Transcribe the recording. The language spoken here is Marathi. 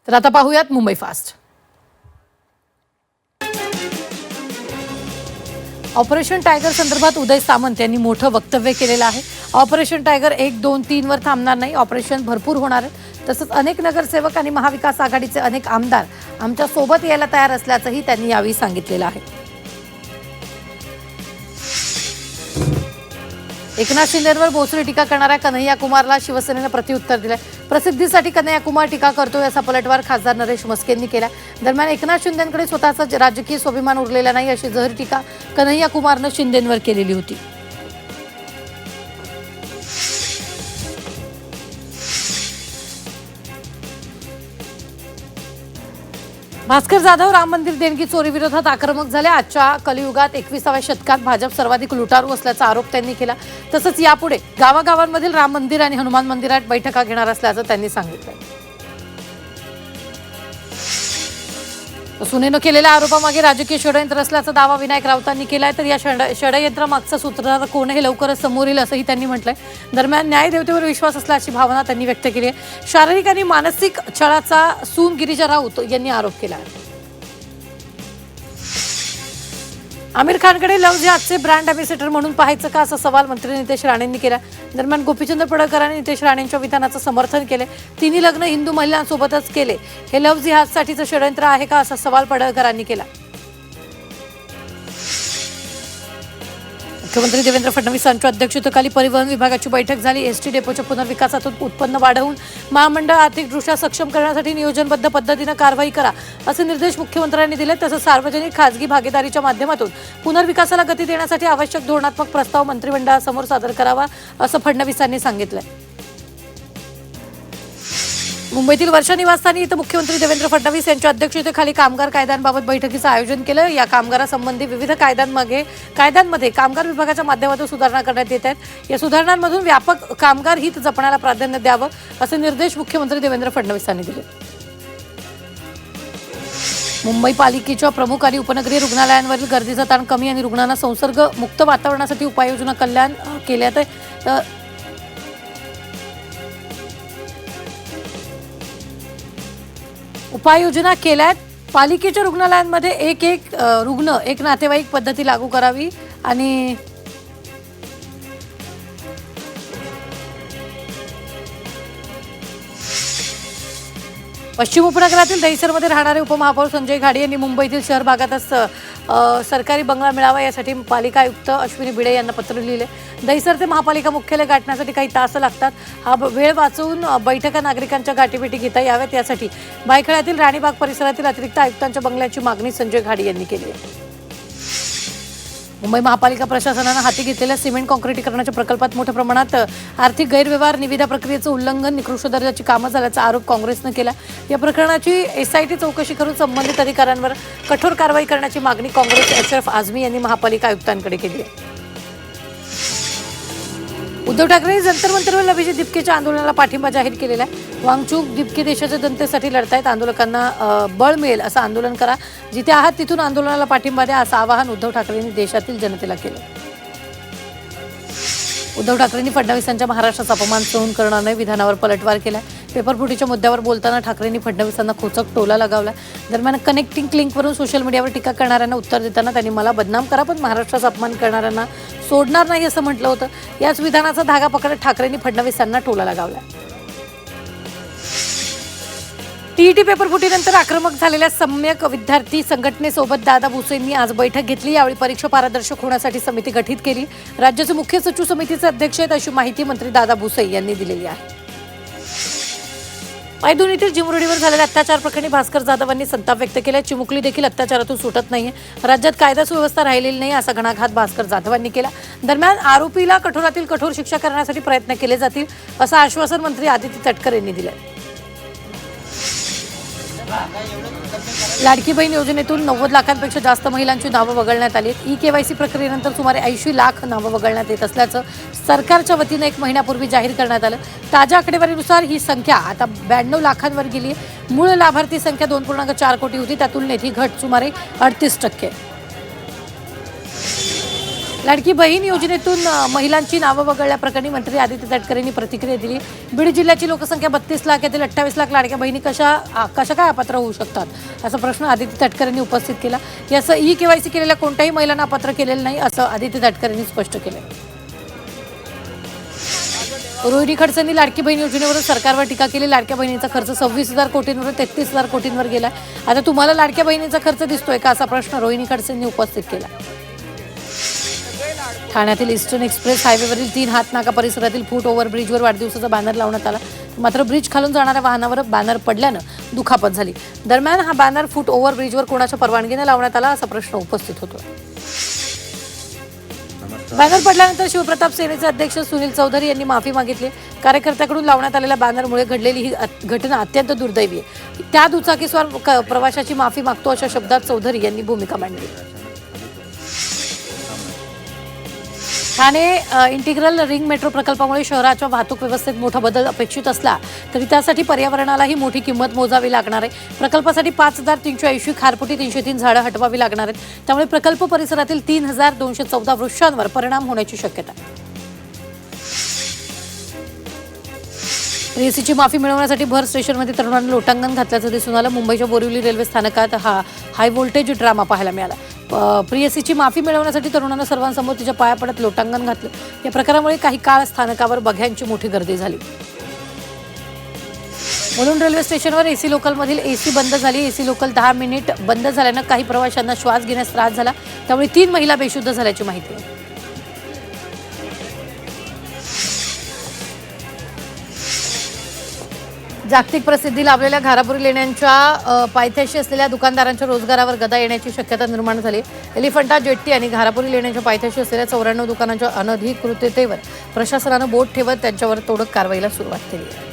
तर आता पाहूयात मुंबई फास्ट. ऑपरेशन टायगर संदर्भात उदय सामंत यांनी मोठं वक्तव्य केलेलं आहे. ऑपरेशन टायगर 1, 2, 3 वर थांबणार नाही. ऑपरेशन भरपूर होणार आहे. तसंच अनेक नगरसेवक आणि महाविकास आघाडीचे अनेक आमदार आमच्या सोबत यायला तयार असल्याचंही त्यांनी यावेळी सांगितलेलं आहे. एकनाथ शिंदेंवर बोचरी टीका करणाऱ्या कन्हैया कुमारला शिवसेनेनं प्रत्युत्तर दिलंय. प्रसिद्धीसाठी कन्हैया कुमार टीका करतोय असा पलटवार खासदार नरेश म्हस्केंनी केला. दरम्यान एकनाथ शिंदेंकडे स्वतःचा राजकीय स्वाभिमान उरलेला नाही अशी जहरी टीका कन्हैया कुमारनं शिंदेंवर केलेली होती. भास्कर जाधव राम मंदिर देणगी चोरी विरोधात आक्रमक झाले. आजच्या कलियुगात 21व्या शतकात भाजप सर्वाधिक लुटारू असल्याचा आरोप त्यांनी केला. तसंच यापुढे गावागावांमधील राम मंदिर आणि हनुमान मंदिरात बैठका घेणार असल्याचं त्यांनी सांगितलं. सुनेनं केलेल्या आरोपामागे राजकीय षडयंत्र असल्याचा दावा विनायक राऊतांनी केलाय. तर या षडयंत्रामागचा सूत्रधार कोण हे लवकरच समोर येईल असंही त्यांनी म्हटलंय. दरम्यान न्यायदेवतेवर विश्वास असल्याची भावना त्यांनी व्यक्त केली आहे. शारीरिक आणि मानसिक छळाचा सून गिरिजा राऊत यांनी आरोप केला आहे. आमिर खानकडे लव्ह जिहादचे ब्रँड अँबॅसेडर म्हणून पाहायचं का असा सवाल मंत्री नितेश राणेंनी केला. दरम्यान गोपीचंद पडळकरांनी नितेश राणेंच्या विधानाचं समर्थन केले. तिन्ही लग्न हिंदू महिलांसोबतच केले. हे लव्ह जिहादसाठीचं षडयंत्र आहे का असा सवाल पडळकरांनी केला. मुख्यमंत्री देवेंद्र फडणवीस यांच्या अध्यक्षतेखाली परिवहन विभागाची बैठक झाली. एसटी डेपोच्या पुनर्विकासातून उत्पन्न वाढवून महामंडळ आर्थिकदृष्ट्या सक्षम करण्यासाठी नियोजनबद्ध पद्धतीनं कारवाई करा असे निर्देश मुख्यमंत्र्यांनी दिले. तसंच सार्वजनिक खासगी भागीदारीच्या माध्यमातून पुनर्विकासाला गती देण्यासाठी आवश्यक धोरणात्मक प्रस्ताव मंत्रिमंडळासमोर सादर करावा असं फडणवीसांनी सांगितलं. मुंबईतील वर्षा निवासस्थानी इथं मुख्यमंत्री देवेंद्र फडणवीस यांच्या अध्यक्षतेखाली कामगार कायद्यांबाबत बैठकीचं आयोजन केलं. या कामगारांसंबंधी विविध कायद्यांमध्ये कामगार विभागाच्या माध्यमातून सुधारणा करण्यात येत आहेत. या सुधारणांमधून व्यापक कामगार हित जपण्याला प्राधान्य द्यावं असे निर्देश मुख्यमंत्री देवेंद्र फडणवीस यांनी दिले. मुंबई पालिकेच्या प्रमुख आणि उपनगरीय रुग्णालयांवरील गर्दीचा ताण कमी आणि रुग्णांना संसर्ग मुक्त वातावरणासाठी उपाययोजना कल्याण केल्यात. उपाययोजना केल्यात. पालिकेच्या रुग्णालयांमध्ये एक रुग्ण एक नातेवाईक पद्धती लागू करावी आणि पश्चिम उपनगरातील दहिसरमध्ये राहणारे उपमहापौर संजय घाडी यांनी मुंबईतील शहर भागातच सरकारी बंगला मिळावा यासाठी पालिका आयुक्त अश्विनी भिडे यांना पत्र लिहिले. दहिसर ते महापालिका मुख्यालय गाठण्यासाठी काही तास लागतात. हा वेळ वाचवून बैठका नागरिकांच्या गाठीभेटी घेता याव्यात यासाठी भायखळ्यातील राणीबाग परिसरातील अतिरिक्त आयुक्तांच्या बंगल्याची मागणी संजय घाडी यांनी केली आहे. मुंबई महापालिका प्रशासनानं हाती घेतलेल्या सिमेंट काँक्रिटीकरणाच्या प्रकल्पात मोठ्या प्रमाणात आर्थिक गैरव्यवहार निविदा प्रक्रियेचं उल्लंघन निकृष्ट दर्जाची कामं झाल्याचा आरोप काँग्रेसनं केला. या प्रकरणाची एसआयटी चौकशी करून संबंधित अधिकाऱ्यांवर कठोर कारवाई करण्याची मागणी काँग्रेस एचएफ आझमी यांनी महापालिका आयुक्तांकडे केली आहे. उद्धव ठाकरे जंतर मंतरवर अभिजित दिपकेच्या आंदोलनाला पाठिंबा जाहीर केलेला आहे. वांगचूक दिपके देशाच्या जनतेसाठी लढतायत. आंदोलकांना बळ मिळेल असं आंदोलन करा. जिथे आहात तिथून आंदोलनाला पाठिंबा द्या असं आवाहन उद्धव ठाकरेंनी देशातील जनतेला केलं. उद्धव ठाकरेंनी फडणवीसांच्या महाराष्ट्राचा अपमान सहन करणार नाही विधानावर पलटवार केला. पेपरफुटीच्या मुद्द्यावर बोलताना ठाकरेंनी फडणवीसांना खोचक टोला लगावला. दरम्यान कनेक्टिंग लिंकवरून सोशल मीडियावर टीका करणाऱ्यांना उत्तर देताना त्यांनी मला बदनाम करा पण महाराष्ट्राचा अपमान करणाऱ्यांना सोडणार नाही असं म्हटलं होतं. याच विधानाचा धागा पकडत ठाकरेंनी फडणवीसांना टोला लगावला. टीईटी पेपरफुटीनंतर आक्रमक झालेल्या सम्यक विद्यार्थी संघटनेसोबत दादा भुसेंनी आज बैठक घेतली. यावेळी परीक्षा पारदर्शक होण्यासाठी समिती गठीत केली. राज्याचे मुख्य सचिव समितीचे अध्यक्ष आहेत अशी माहिती मंत्री दादा भुसे यांनी दिलेली आहे. पैठणीतील चिमुरडीवर झालेल्या अत्याचार प्रकरणी भास्कर जाधव यांनी संताप व्यक्त केला. चिमुकली देखील अत्याचारातून सुटत नाहीये. राज्यात कायदा सुव्यवस्था राहिलेली नाही असा घणाघात भास्कर जाधव यांनी केला. दरम्यान आरोपीला कठोरातील कठोर शिक्षा करण्यासाठी प्रयत्न केले जातील असं आश्वासन मंत्री आदिती तटकर यांनी दिलं. लाडकी बहीण योजनेतून 90 लाखांपेक्षा जास्त महिलांची नावं वगळण्यात आली. ई-केवायसी प्रक्रियेनंतर सुमारे 80 लाख नावं वगळण्यात येत असल्याचं सरकारच्या वतीनं 1 महिन्यापूर्वी जाहीर करण्यात आलं. ताज्या आकडेवारीनुसार ही संख्या आता 92 लाखांवर गेली आहे. मूळ लाभार्थी संख्या 2.4 कोटी होती. त्या तुलनेत ही घट सुमारे 38%. लाडकी बहीण योजनेतून महिलांची नावं वगळल्याप्रकरणी मंत्री आदित्य तटकरे यांनी प्रतिक्रिया दिली. बीड जिल्ह्याची लोकसंख्या 32 लाख, यातील 28 लाख लाडक्या बहिणी कशा काय अपात्र होऊ शकतात असा प्रश्न आदित्य तटकरे यांनी उपस्थित केला. याचं ई-केवायसी केलेल्या कोणत्याही महिलांना अपात्र केलेलं नाही असं आदित्य तटकरे यांनी स्पष्ट केलं. रोहिणी खडसेंनी लाडकी बहीण योजनेवर सरकारवर टीका केली. लाडक्या बहिणीचा खर्च 26,000 कोटींवरून 33,000 कोटींवर गेला. आता तुम्हाला लाडक्या बहिणीचा खर्च दिसतोय का असा प्रश्न रोहिणी खडसेंनी उपस्थित केला. ठाण्यातील ईस्टर्न एक्सप्रेस हायवेवरील 3 हातनाका परिसरातील फूट ओव्हरब्रिजवर वाढदिवसाचा बॅनर लावण्यात आला. मात्र ब्रिज खालून जाणाऱ्या वाहनावर बॅनर पडल्यानं दुखापत झाली. दरम्यान हा बॅनर फूट ओव्हरब्रिजवर कोणाच्या परवानगीने लावण्यात आला असा प्रश्न उपस्थित होतो. बॅनर पडल्यानंतर शिवप्रताप सेनेचे अध्यक्ष सुनील चौधरी यांनी माफी मागितली. कार्यकर्त्याकडून लावण्यात आलेल्या बॅनरमुळे घडलेली ही घटना अत्यंत दुर्दैवी आहे. त्या दुचाकीस्वार प्रवाशाची माफी मागतो अशा शब्दात चौधरी यांनी भूमिका मांडली. ठाणे इंटिग्रल रिंग मेट्रो प्रकल्पामुळे शहराच्या वाहतूक व्यवस्थेत मोठा बदल अपेक्षित असला तरी त्यासाठी पर्यावरणालाही मोठी किंमत मोजावी लागणार आहे. प्रकल्पासाठी 5,380 खारपुटी 303 झाडं हटवावी लागणार आहेत. त्यामुळे प्रकल्प परिसरातील 3,214 वृक्षांवर परिणाम होण्याची शक्यता आहे. प्रेयसीची माफी मिळवण्यासाठी भर स्टेशनमध्ये तरुणांनी लोटांगण घातल्याचं दिसून आलं. मुंबईच्या बोरिवली रेल्वे स्थानकात हा हाय व्होल्टेज ड्रामा पाहायला मिळाला. प्रेयसीची माफी मिळवण्यासाठी तरुणांना सर्वांसमोर तिच्या पाया पडत लोटांगण घातलं. या प्रकारामुळे काही काळ स्थानकावर बघ्यांची मोठी गर्दी झाली. म्हणून रेल्वे स्टेशनवर एसी लोकलमधील एसी बंद झाली. एसी लोकल 10 मिनिट बंद झाल्यानं काही प्रवाशांना श्वास घेण्यास त्रास झाला. त्यामुळे 3 महिला बेशुद्ध झाल्याची माहिती आहे. जागतिक प्रसिद्धी लाभलेल्या घारापुरी लेण्यांच्या पायथ्याशी असलेल्या दुकानदारांच्या रोजगारावर गदा येण्याची शक्यता निर्माण झाली. एलिफंटा जेट्टी आणि घारापुरी लेण्यांच्या पायथ्याशी असलेल्या 94 दुकानांच्या अनधिकृततेवर प्रशासनानं बोट ठेवत त्यांच्यावर तोडक कारवाईला सुरुवात केली.